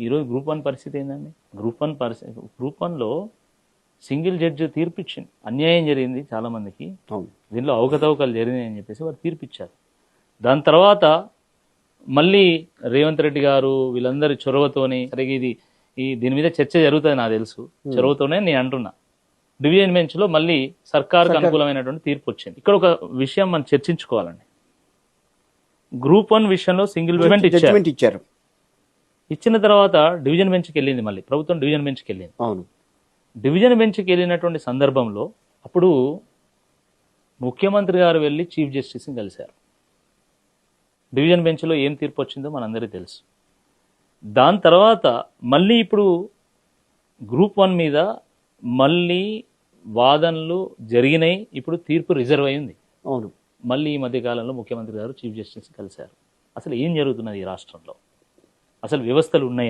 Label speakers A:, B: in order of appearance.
A: ఈరోజు గ్రూప్ 1 పరిస్థితి ఏందండి? గ్రూప్ 1లో సింగిల్ జడ్జి తీర్పిచ్చింది. అన్యాయం జరిగింది చాలామందికి, దీనిలో అవకతవకలు జరిగినాయి అని చెప్పేసి వారు తీర్పిచ్చారు. దాని తర్వాత మళ్ళీ రేవంత్ రెడ్డి గారు వీళ్ళందరి చొరవతోని, సరిగ్గా దీని మీద చర్చ జరుగుతుంది నాకు తెలుసు, చొరవతోనే నేను అంటున్నా, డివిజన్ బెంచ్లో మళ్ళీ సర్కార్కు అనుకూలమైనటువంటి తీర్పు వచ్చింది. ఇక్కడ ఒక విషయం మనం చర్చించుకోవాలండి. గ్రూప్ 1 విషయంలో సింగిల్ జడ్జిమెంట్ ఇచ్చారు. ఇచ్చిన తర్వాత డివిజన్ బెంచ్కి వెళ్ళింది, మళ్ళీ ప్రభుత్వం డివిజన్ బెంచ్కి వెళ్ళింది.
B: అవును,
A: డివిజన్ బెంచ్కి వెళ్ళినటువంటి సందర్భంలో అప్పుడు ముఖ్యమంత్రి గారు వెళ్ళి చీఫ్ జస్టిస్ని కలిశారు. డివిజన్ బెంచ్లో ఏం తీర్పు వచ్చిందో మనందరికీ తెలుసు. దాని తర్వాత మళ్ళీ ఇప్పుడు గ్రూప్ 1 మీద మళ్ళీ వాదనలు జరిగినాయి. ఇప్పుడు తీర్పు రిజర్వ్ అయింది.
B: అవును,
A: మళ్ళీ ఈ మధ్యకాలంలో ముఖ్యమంత్రి గారు చీఫ్ జస్టిస్ కలిశారు. అసలు ఏం జరుగుతున్నది ఈ రాష్ట్రంలో? అసలు వ్యవస్థలు ఉన్నాయి?